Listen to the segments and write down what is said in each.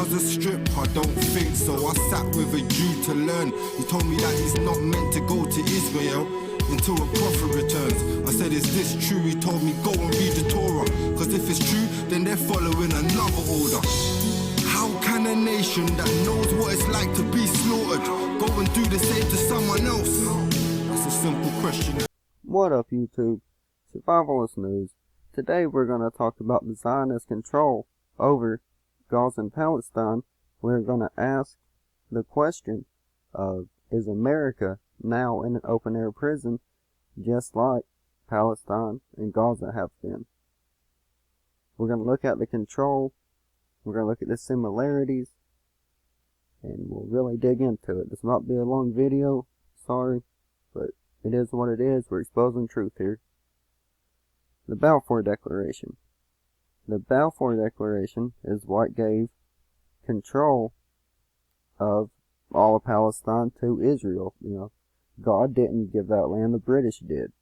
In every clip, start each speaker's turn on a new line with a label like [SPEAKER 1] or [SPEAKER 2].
[SPEAKER 1] Gaza Strip? I don't think so. I sat with a Jew to learn. He told me that he's not meant to go to Israel until a prophet returns. I said, is this true? He told me, go and read the Torah, cause if it's true, then they're following another order. How can a nation that knows what it's like to be slaughtered go and do the same to someone else? That's a simple question.
[SPEAKER 2] What up, YouTube? Survivalist News. Today we're going to talk about the Zionist control over Gaza and Palestine. We're going to ask the question of, is America now in an open-air prison just like Palestine and Gaza have been? We're going to look at the control, we're going to look at the similarities, and we'll really dig into it. This might be a long video, sorry, but it is what it is. We're exposing truth here. The Balfour Declaration. The Balfour Declaration is what gave control of all of Palestine to Israel. You know, God didn't give that land, the British did.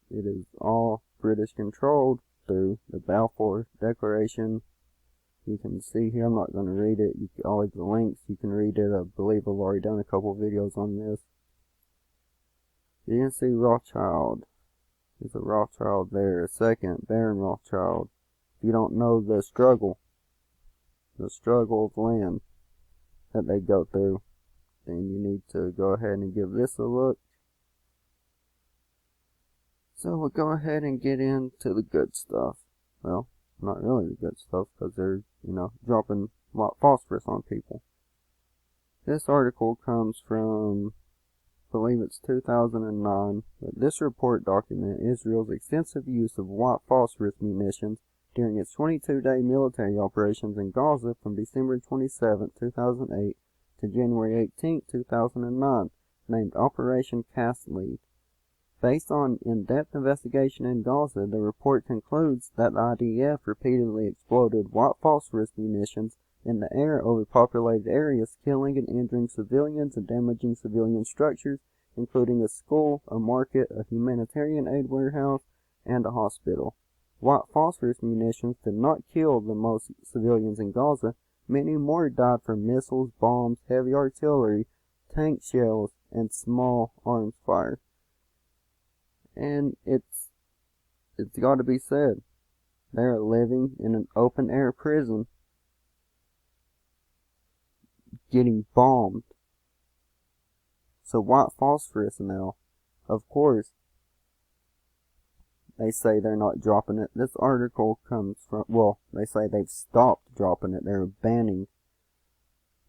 [SPEAKER 2] It is all British controlled through the Balfour Declaration. You can see here, I'm not going to read it. I'll leave the links. You can read it. I believe I've already done a couple videos on this. You can see Rothschild. There's a Rothschild there. A second, Baron Rothschild. If you don't know the struggle of land that they go through, then you need to go ahead and give this a look. So we'll go ahead and get into the good stuff. Well, not really the good stuff, because they're, dropping white phosphorus on people. This article comes from, I believe it's 2009, but this report documents Israel's extensive use of white phosphorus munitions during its 22-day military operations in Gaza from December 27, 2008 to January 18, 2009, named Operation Cast Lead. Based on in-depth investigation in Gaza, the report concludes that the IDF repeatedly exploded white phosphorus munitions in the air over populated areas, killing and injuring civilians and damaging civilian structures, including a school, a market, a humanitarian aid warehouse, and a hospital. White phosphorus munitions did not kill the most civilians in Gaza. Many more died from missiles, bombs, heavy artillery, tank shells, and small arms fire. And it's got to be said, they're living in an open-air prison, getting bombed. So white phosphorus now, of course, they say they're not dropping it. This article comes from, well, they say they've stopped dropping it. They're banning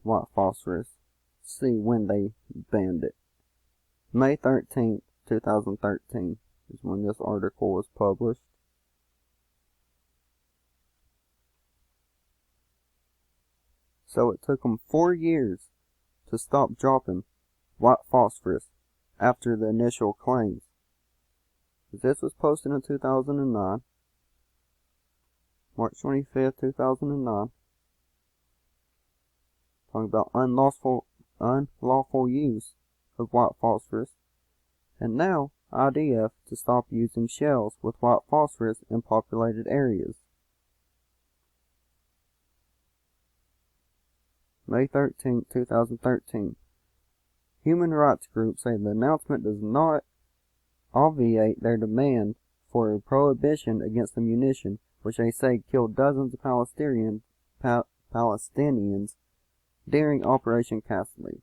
[SPEAKER 2] white phosphorus. See when they banned it. May 13th, 2013 is when this article was published. So it took them 4 years to stop dropping white phosphorus after the initial claims. This was posted in 2009, March 25th, 2009, talking about unlawful use of white phosphorus. And now, IDF to stop using shells with white phosphorus in populated areas. May 13, 2013. Human rights groups say the announcement does not obviate their demand for a prohibition against the munition, which they say killed dozens of Palestinians during Operation Cast Lead.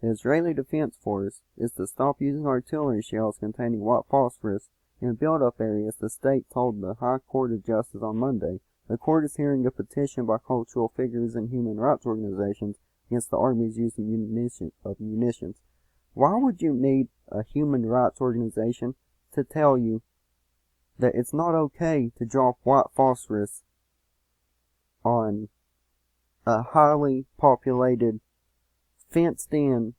[SPEAKER 2] The Israeli Defense Force is to stop using artillery shells containing white phosphorus in build-up areas, the state told the High Court of Justice on Monday. The court is hearing a petition by cultural figures and human rights organizations against the Army's use of munitions. Why would you need a human rights organization to tell you that it's not okay to drop white phosphorus on a highly populated, fenced-in,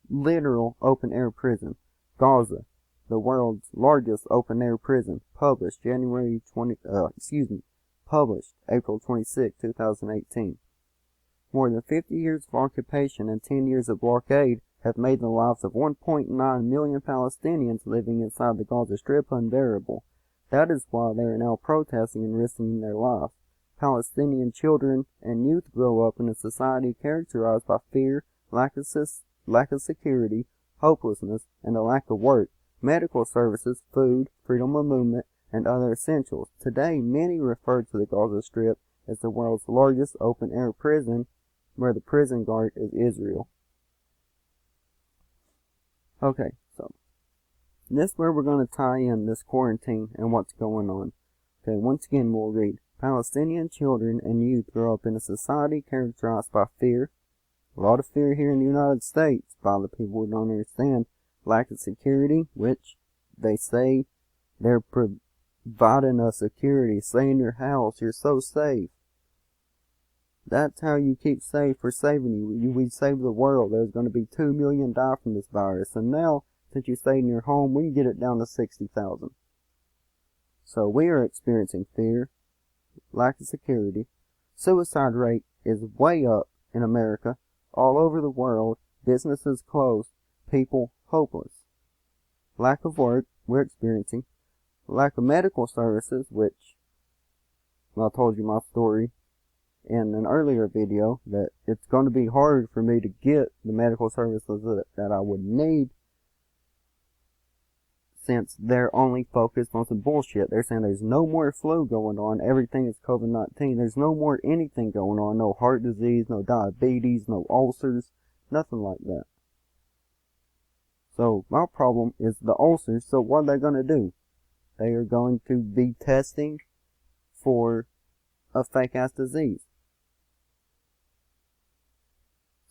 [SPEAKER 2] literal open-air prison? Gaza, the world's largest open-air prison, published published April 26, 2018. More than 50 years of occupation and 10 years of blockade have made the lives of 1.9 million Palestinians living inside the Gaza Strip unbearable. That is why they are now protesting and risking their lives. Palestinian children and youth grow up in a society characterized by fear, lack of security, hopelessness, and a lack of work, medical services, food, freedom of movement, and other essentials. Today, many refer to the Gaza Strip as the world's largest open-air prison, where the prison guard is Israel. Okay, so this is where we're going to tie in this quarantine and what's going on. Okay, once again we'll read. Palestinian children and youth grow up in a society characterized by fear, a lot of fear here in the United States by the people who don't understand, lack of security, which they say they're providing us security. Stay in your house, you're so safe. That's how you keep safe. We're saving you. We save the world. There's going to be 2 million die from this virus. And now, since you stay in your home, we can get it down to 60,000. So we are experiencing fear, lack of security. Suicide rate is way up in America. All over the world, businesses closed, people hopeless. Lack of work, we're experiencing. Lack of medical services, which I told you my story in an earlier video, that it's going to be hard for me to get the medical services that I would need, since they're only focused on some bullshit. They're saying there's no more flu going on, everything is COVID-19, there's no more anything going on, no heart disease, no diabetes, no ulcers, nothing like that. So my problem is the ulcers. So what are they going to do? They are going to be testing for a fake ass disease.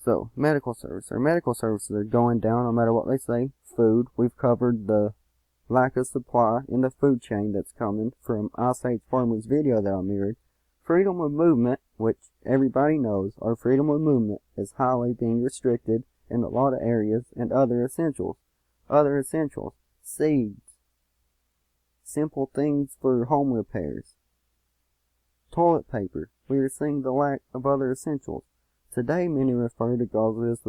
[SPEAKER 2] So, medical service. Our medical services are going down no matter what they say. Food. We've covered the lack of supply in the food chain that's coming from Ice Age Farmer's video that I mirrored. Freedom of movement, which everybody knows, our freedom of movement is highly being restricted in a lot of areas, and other essentials. Other essentials. Seeds. Simple things for home repairs. Toilet paper. We are seeing the lack of other essentials. Today, many refer to Gaza as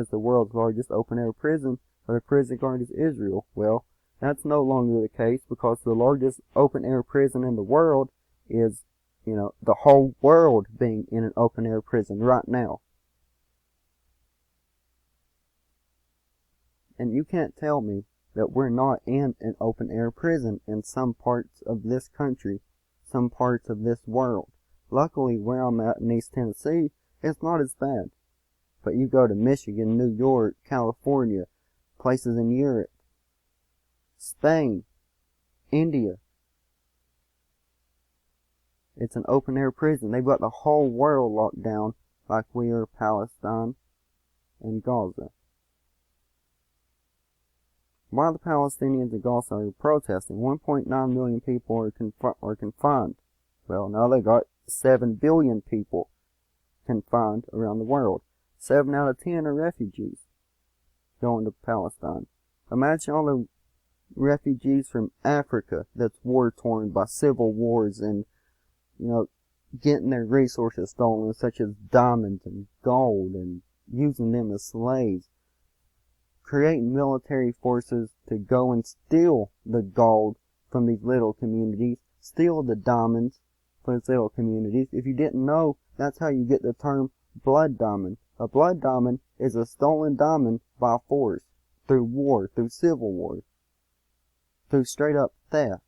[SPEAKER 2] the world's largest open-air prison, where the prison guard is Israel. Well, that's no longer the case, because the largest open-air prison in the world is, the whole world being in an open-air prison right now. And you can't tell me that we're not in an open-air prison in some parts of this country, some parts of this world. Luckily, where I'm at in East Tennessee, it's not as bad. But you go to Michigan, New York, California, places in Europe, Spain, India. It's an open-air prison. They've got the whole world locked down like we are Palestine and Gaza. While the Palestinians in Gaza are protesting, 1.9 million people are confined. Well, now they got 7 billion people confined around the world. 7 out of 10 are refugees going to Palestine. Imagine all the refugees from Africa that's war-torn by civil wars and, getting their resources stolen, such as diamonds and gold, and using them as slaves. Creating military forces to go and steal the gold from these little communities, steal the diamonds from these little communities. If you didn't know, that's how you get the term blood diamond. A blood diamond is a stolen diamond by force, through war, through civil war, through straight up theft.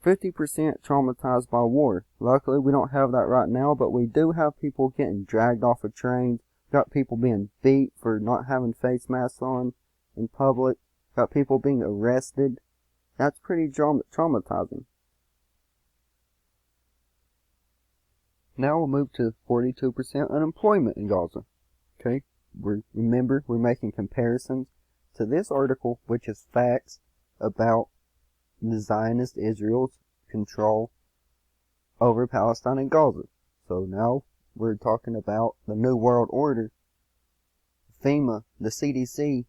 [SPEAKER 2] 50% traumatized by war. Luckily, we don't have that right now, but we do have people getting dragged off of trains. Got people being beat for not having face masks on in public. Got people being arrested. That's pretty traumatizing. Now we'll move to 42% unemployment in Gaza. Okay, remember, we're making comparisons to this article, which is facts about the Zionist Israel's control over Palestine and Gaza. So now we're talking about the New World Order, FEMA, the CDC,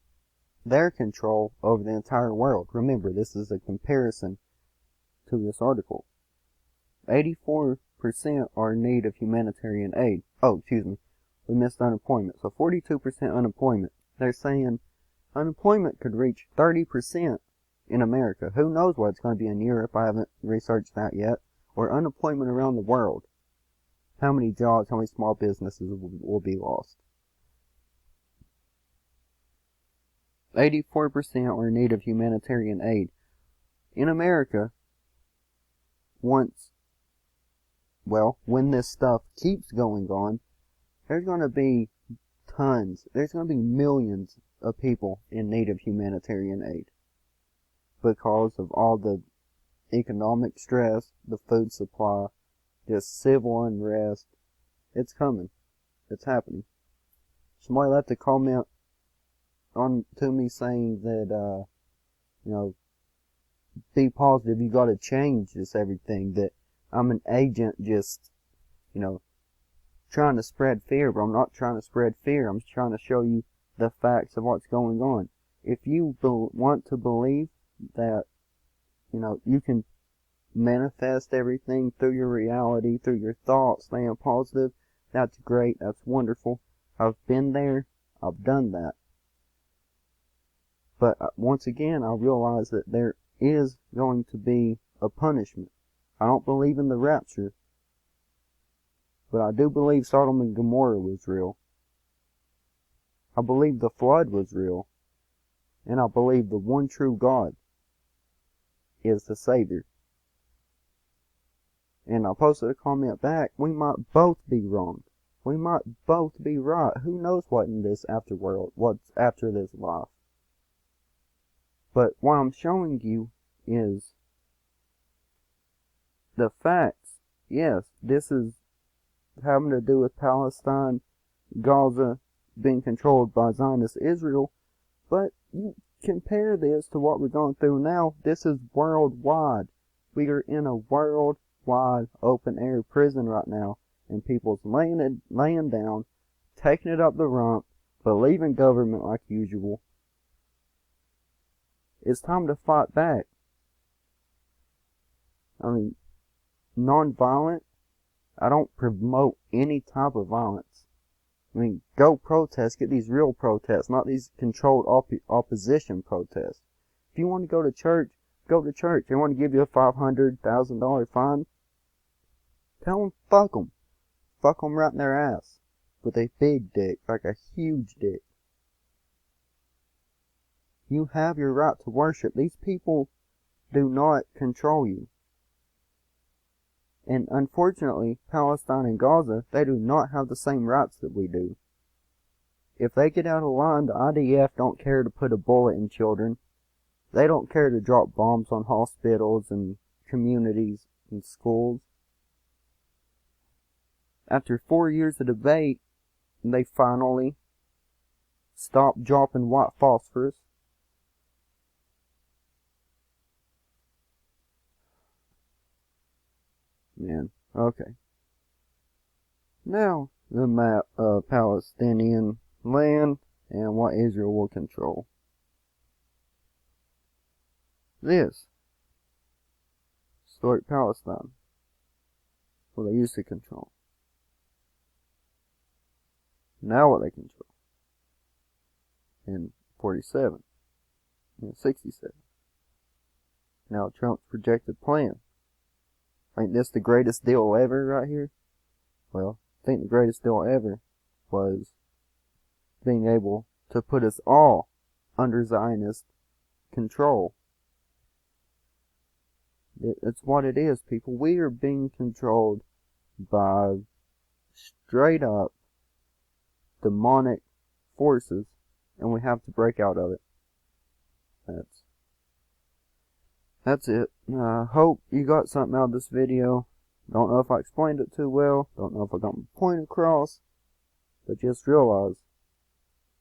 [SPEAKER 2] their control over the entire world. Remember, this is a comparison to this article. 84% are in need of humanitarian aid. Oh, excuse me. We missed unemployment. So 42% unemployment. They're saying unemployment could reach 30% in America. Who knows what it's going to be in Europe? I haven't researched that yet. or unemployment around the world, how many jobs, how many small businesses will be lost? 84% are in need of humanitarian aid. In America, when this stuff keeps going on, there's going to be there's going to be millions of people in need of humanitarian aid because of all the economic stress, the food supply, just civil unrest. It's coming. It's happening. Somebody left a comment to me saying that, be positive, you gotta change this everything, that I'm an agent just, trying to spread fear, but I'm not trying to spread fear. I'm trying to show you the facts of what's going on. If you want to believe that, you can manifest everything through your reality, through your thoughts, staying positive, that's great, that's wonderful. I've been there, I've done that. But once again, I realize that there is going to be a punishment. I don't believe in the rapture, but I do believe Sodom and Gomorrah was real. I believe the flood was real. And I believe the one true God is the Savior. And I posted a comment back, we might both be wrong. We might both be right. Who knows what in this afterworld, what's after this life. But what I'm showing you is the facts. Yes, this is having to do with Palestine, Gaza being controlled by Zionist Israel, but you compare this to what we're going through now. This is worldwide. We are in a worldwide open air prison right now, and people's laying down, taking it up the rump, believing government like usual. It's time to fight back. I mean, non-violent. I don't promote any type of violence. I mean, go protest, get these real protests, not these controlled opposition protests. If you want to go to church, go to church. They want to give you a $500,000 fine, tell them fuck them. Fuck them right in their ass. With a big dick, like a huge dick. You have your right to worship. These people do not control you. And unfortunately, Palestine and Gaza, they do not have the same rights that we do. If they get out of line, the IDF don't care to put a bullet in children. They don't care to drop bombs on hospitals and communities and schools. After 4 years of debate, they finally stopped dropping white phosphorus. Man, okay. Now, the map of Palestinian land and what Israel will control. This, historic Palestine, what they used to control. Now what they control. In 47, in 67. Now Trump's projected plan. Ain't this the greatest deal ever right here? Well, I think the greatest deal ever was being able to put us all under Zionist control. It's what it is, people. We are being controlled by straight up demonic forces, and we have to break out of it. That's it. I hope you got something out of this video. Don't know if I explained it too well. Don't know if I got my point across. But just realize,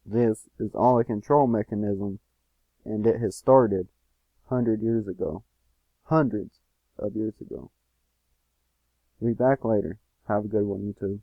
[SPEAKER 2] this is all a control mechanism, and it has started 100 years ago. Hundreds of years ago. We'll be back later. Have a good one, YouTube.